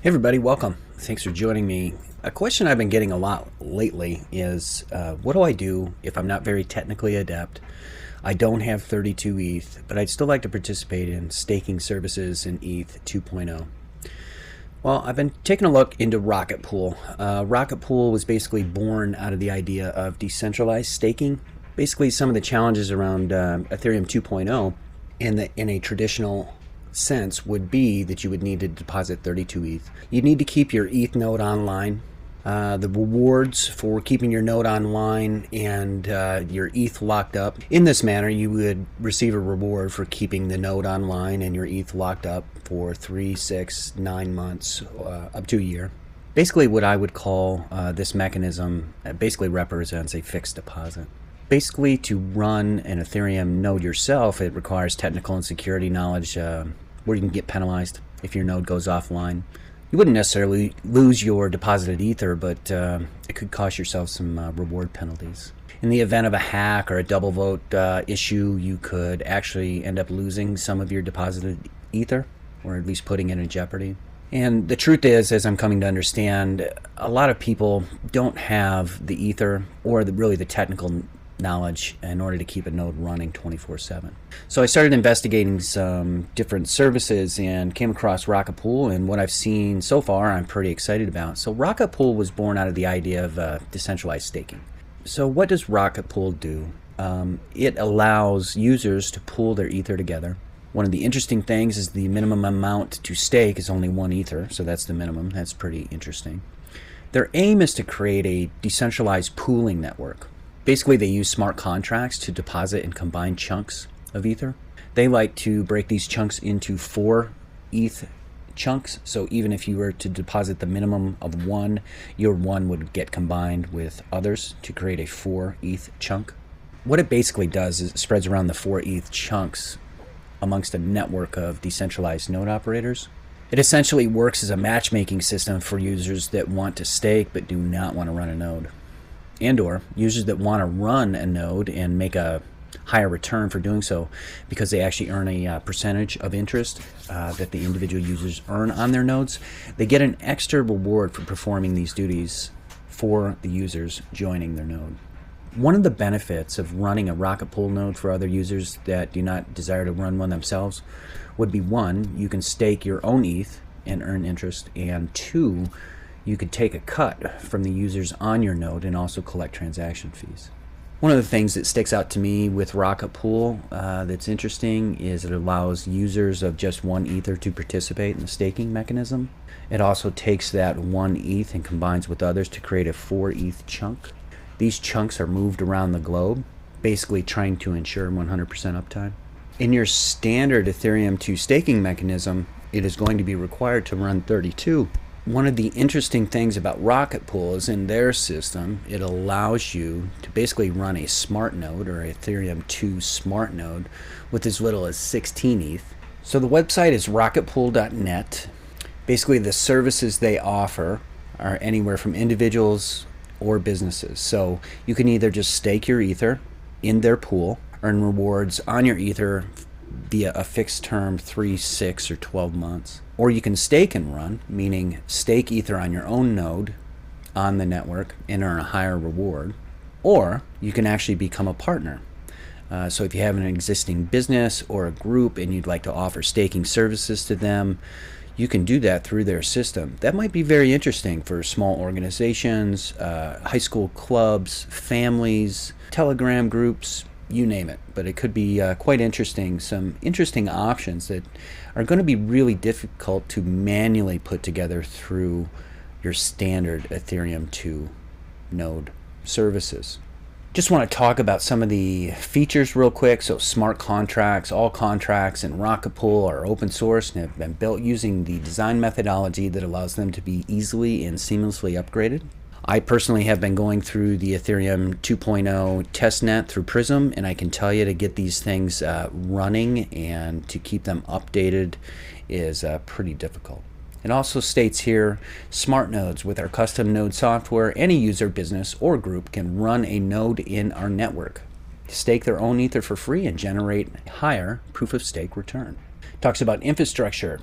Hey everybody, welcome. Thanks for joining me. A question I've been getting a lot lately is what do I do if I'm not very technically adept? I don't have 32 ETH, but I'd still like to participate in staking services in ETH 2.0. Well, I've been taking a look into RocketPool. RocketPool was basically born out of the idea of decentralized staking. Basically, some of the challenges around Ethereum 2.0 in a traditional sense would be that you would need to deposit 32 ETH. You'd need to keep your ETH node online. The rewards for keeping your node online and your ETH locked up. In this manner, you would receive a reward for keeping the node online and your ETH locked up for 3, 6, 9 months, up to a year. Basically, what I would call this mechanism basically represents a fixed deposit. Basically, to run an Ethereum node yourself, it requires technical and security knowledge where you can get penalized if your node goes offline. You wouldn't necessarily lose your deposited Ether, but it could cost yourself some reward penalties. In the event of a hack or a double vote issue, you could actually end up losing some of your deposited Ether, or at least putting it in jeopardy. And the truth is, as I'm coming to understand, a lot of people don't have the Ether or really the technical knowledge in order to keep a node running 24/7. So I started investigating some different services and came across RocketPool, and what I've seen so far I'm pretty excited about. So RocketPool was born out of the idea of decentralized staking. So what does RocketPool do? It allows users to pool their Ether together. One of the interesting things is the minimum amount to stake is only 1 Ether, so that's the minimum. That's pretty interesting. Their aim is to create a decentralized pooling network. Basically, they use smart contracts to deposit and combine chunks of Ether. They like to break these chunks into 4 ETH chunks. So even if you were to deposit the minimum of 1, your 1 would get combined with others to create a 4 ETH chunk. What it basically does is it spreads around the 4 ETH chunks amongst a network of decentralized node operators. It essentially works as a matchmaking system for users that want to stake but do not want to run a node, and/or users that want to run a node and make a higher return for doing so because they actually earn a percentage of interest that the individual users earn on their nodes. They get an extra reward for performing these duties for the users joining their node. One of the benefits of running a RocketPool node for other users that do not desire to run one themselves would be, 1, you can stake your own ETH and earn interest, and 2, you could take a cut from the users on your node and also collect transaction fees. One of the things that sticks out to me with RocketPool that's interesting is it allows users of just 1 Ether to participate in the staking mechanism. It also takes that 1 ETH and combines with others to create a 4 ETH chunk. These chunks are moved around the globe, basically trying to ensure 100% uptime. In your standard Ethereum 2 staking mechanism, it is going to be required to run 32. One of the interesting things about RocketPool is in their system, it allows you to basically run a smart node or Ethereum 2 smart node with as little as 16 ETH. So the website is rocketpool.net. Basically, the services they offer are anywhere from individuals or businesses. So you can either just stake your Ether in their pool, earn rewards on your Ether via a fixed term 3, 6, or 12 months. Or you can stake and run, meaning stake Ether on your own node on the network and earn a higher reward. Or you can actually become a partner. So if you have an existing business or a group and you'd like to offer staking services to them, you can do that through their system. That might be very interesting for small organizations, high school clubs, families, Telegram groups, you name it. But it could be quite interesting, some interesting options that are going to be really difficult to manually put together through your standard Ethereum 2 node services. Just want to talk about some of the features real quick. So smart contracts, all contracts in RocketPool are open source and have been built using the design methodology that allows them to be easily and seamlessly upgraded. I personally have been going through the Ethereum 2.0 testnet through Prism, and I can tell you to get these things running and to keep them updated is pretty difficult. It also states here, smart nodes with our custom node software, any user, business, or group can run a node in our network, stake their own Ether for free, and generate a higher proof of stake return. Talks about infrastructure.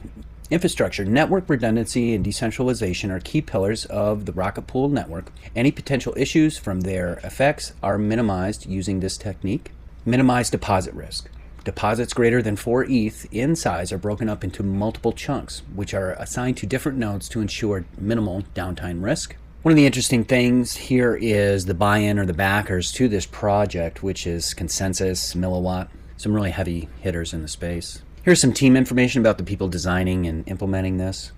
Infrastructure, network redundancy, and decentralization are key pillars of the RocketPool network. Any potential issues from their effects are minimized using this technique. Minimize deposit risk. Deposits greater than 4 ETH in size are broken up into multiple chunks, which are assigned to different nodes to ensure minimal downtime risk. One of the interesting things here is the buy-in or the backers to this project, which is Consensus, Milliwatt, some really heavy hitters in the space. Here's some team information about the people designing and implementing this.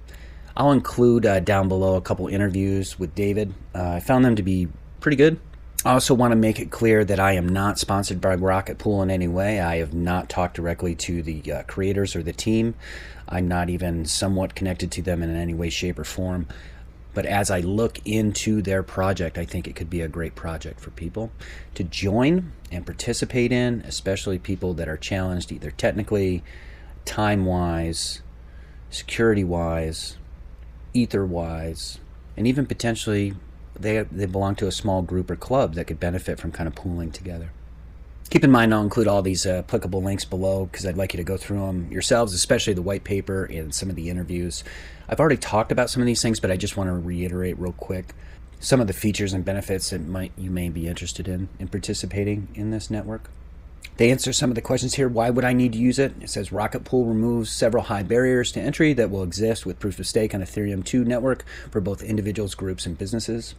I'll include down below a couple interviews with David. I found them to be pretty good. I also want to make it clear that I am not sponsored by RocketPool in any way. I have not talked directly to the creators or the team. I'm not even somewhat connected to them in any way, shape, or form. But as I look into their project, I think it could be a great project for people to join and participate in, especially people that are challenged either technically, time-wise, security-wise, ether-wise, and even potentially they belong to a small group or club that could benefit from kind of pooling together. Keep in mind I'll include all these applicable links below because I'd like you to go through them yourselves, especially the white paper and some of the interviews. I've already talked about some of these things, but I just want to reiterate real quick some of the features and benefits that you may be interested in participating in this network. They answer some of the questions here. Why would I need to use it? It says RocketPool removes several high barriers to entry that will exist with proof of stake on Ethereum 2 network for both individuals, groups, and businesses.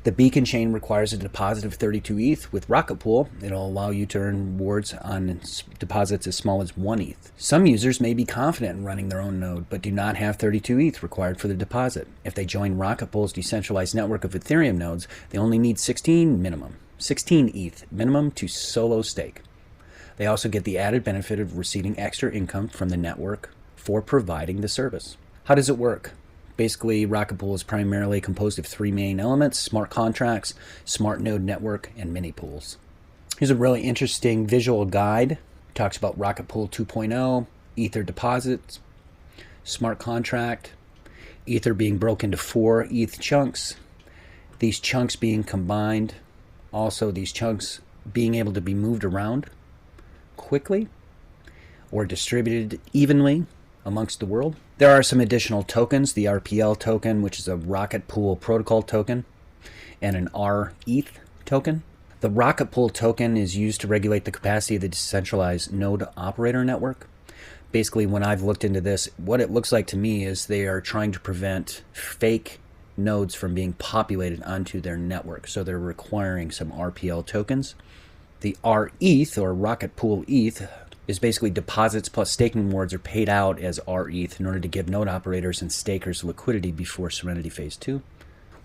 The beacon chain requires a deposit of 32 ETH. With RocketPool, it'll allow you to earn rewards on deposits as small as 1 ETH. Some users may be confident in running their own node, but do not have 32 ETH required for the deposit. If they join RocketPool's decentralized network of Ethereum nodes, they only need 16 ETH minimum to solo stake. They also get the added benefit of receiving extra income from the network for providing the service. How does it work? Basically, RocketPool is primarily composed of 3 main elements: smart contracts, smart node network, and mini pools. Here's a really interesting visual guide. It talks about RocketPool 2.0, Ether deposits, smart contract, Ether being broken into 4 ETH chunks, these chunks being combined, also these chunks being able to be moved around quickly or distributed evenly amongst the world. There are some additional tokens, the RPL token, which is a RocketPool protocol token, and an RETH token. The RocketPool token is used to regulate the capacity of the decentralized node operator network. Basically, when I've looked into this, what it looks like to me is they are trying to prevent fake nodes from being populated onto their network. So they're requiring some RPL tokens. The RETH, or RocketPool ETH, is basically deposits plus staking rewards are paid out as RETH in order to give node operators and stakers liquidity before Serenity Phase 2.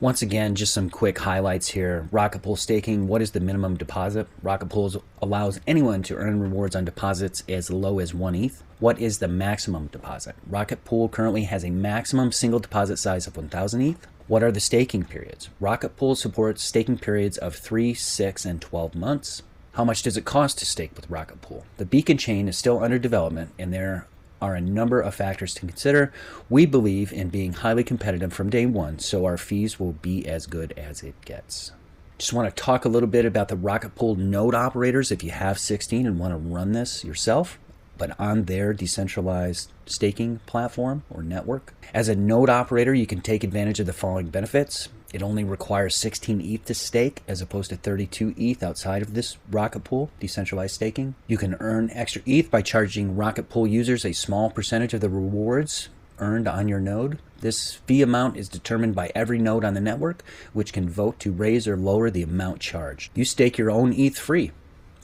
Once again, just some quick highlights here. RocketPool staking, what is the minimum deposit? RocketPool allows anyone to earn rewards on deposits as low as 1 ETH. What is the maximum deposit? RocketPool currently has a maximum single deposit size of 1,000 ETH. What are the staking periods? RocketPool supports staking periods of 3, 6, and 12 months. How much does it cost to stake with RocketPool? The beacon chain is still under development, and there are a number of factors to consider. We believe in being highly competitive from day one, so our fees will be as good as it gets. Just want to talk a little bit about the RocketPool node operators if you have 16 and want to run this yourself, but on their decentralized staking platform or network. As a node operator, you can take advantage of the following benefits. It only requires 16 ETH to stake as opposed to 32 ETH outside of this RocketPool decentralized staking. You can earn extra ETH by charging RocketPool users a small percentage of the rewards earned on your node. This fee amount is determined by every node on the network, which can vote to raise or lower the amount charged. You stake your own ETH free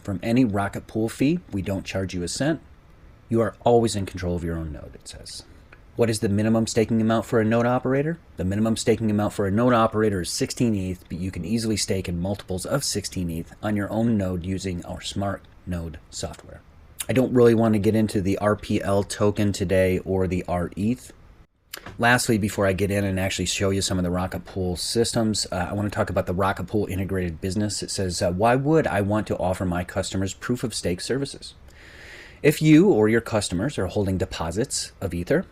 from any RocketPool fee. We don't charge you a cent. You are always in control of your own node, it says. What is the minimum staking amount for a node operator? The minimum staking amount for a node operator is 16 ETH, but you can easily stake in multiples of 16 ETH on your own node using our smart node software. I don't really want to get into the RPL token today or the RETH. Lastly, before I get in and actually show you some of the RocketPool systems, I want to talk about the RocketPool integrated business. It says, why would I want to offer my customers proof of stake services? If you or your customers are holding deposits of Ether,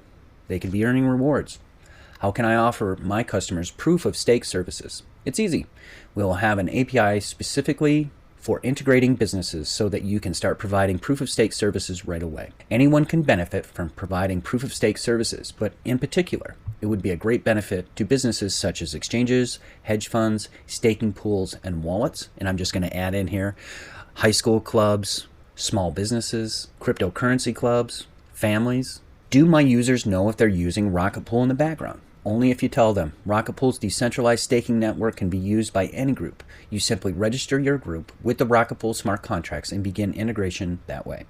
they could be earning rewards. How can I offer my customers proof of stake services? It's easy. We'll have an API specifically for integrating businesses so that you can start providing proof-of-stake services right away. Anyone can benefit from providing proof-of-stake services, but in particular, it would be a great benefit to businesses such as exchanges, hedge funds, staking pools, and wallets. And I'm just going to add in here high school clubs, small businesses, cryptocurrency clubs, families. Do my users know if they're using RocketPool in the background? Only if you tell them. RocketPool's decentralized staking network can be used by any group. You simply register your group with the RocketPool smart contracts and begin integration that way.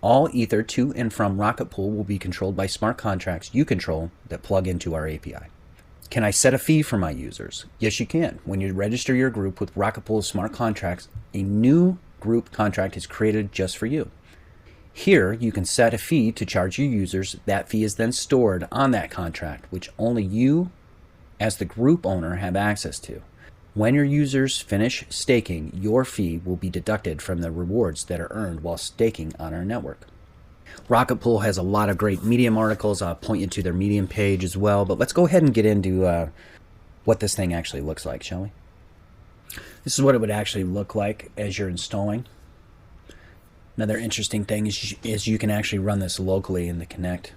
All Ether to and from RocketPool will be controlled by smart contracts you control that plug into our API. Can I set a fee for my users? Yes, you can. When you register your group with RocketPool smart contracts, a new group contract is created just for you. Here, you can set a fee to charge your users. That fee is then stored on that contract, which only you, as the group owner, have access to. When your users finish staking, your fee will be deducted from the rewards that are earned while staking on our network. RocketPool has a lot of great Medium articles. I'll point you to their Medium page as well, but let's go ahead and get into what this thing actually looks like, shall we? This is what it would actually look like as you're installing. Another interesting thing is you can actually run this locally in the Connect.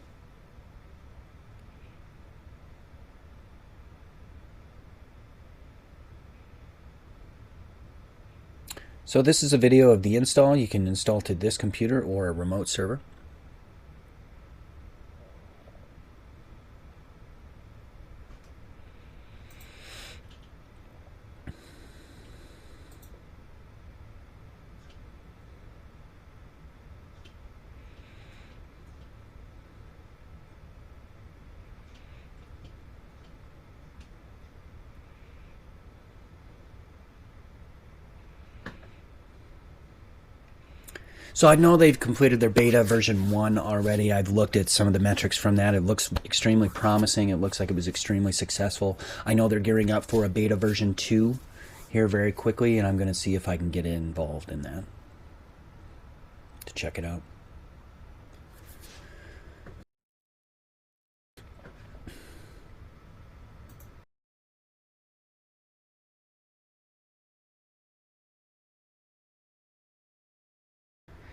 So this is a video of the install. You can install to this computer or a remote server. So I know they've completed their beta version 1 already. I've looked at some of the metrics from that. It looks extremely promising. It looks like it was extremely successful. I know they're gearing up for a beta version 2 here very quickly, and I'm going to see if I can get involved in that to check it out.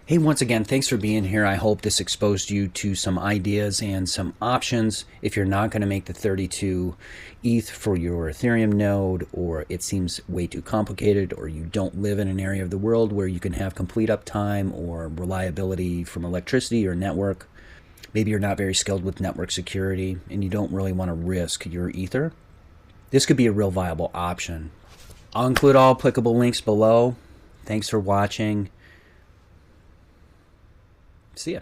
Hey, once again, thanks for being here. I hope this exposed you to some ideas and some options. If you're not going to make the 32 ETH for your Ethereum node, or it seems way too complicated, or you don't live in an area of the world where you can have complete uptime or reliability from electricity or network, maybe you're not very skilled with network security and you don't really want to risk your Ether, this could be a real viable option. I'll include all applicable links below. Thanks for watching. See ya.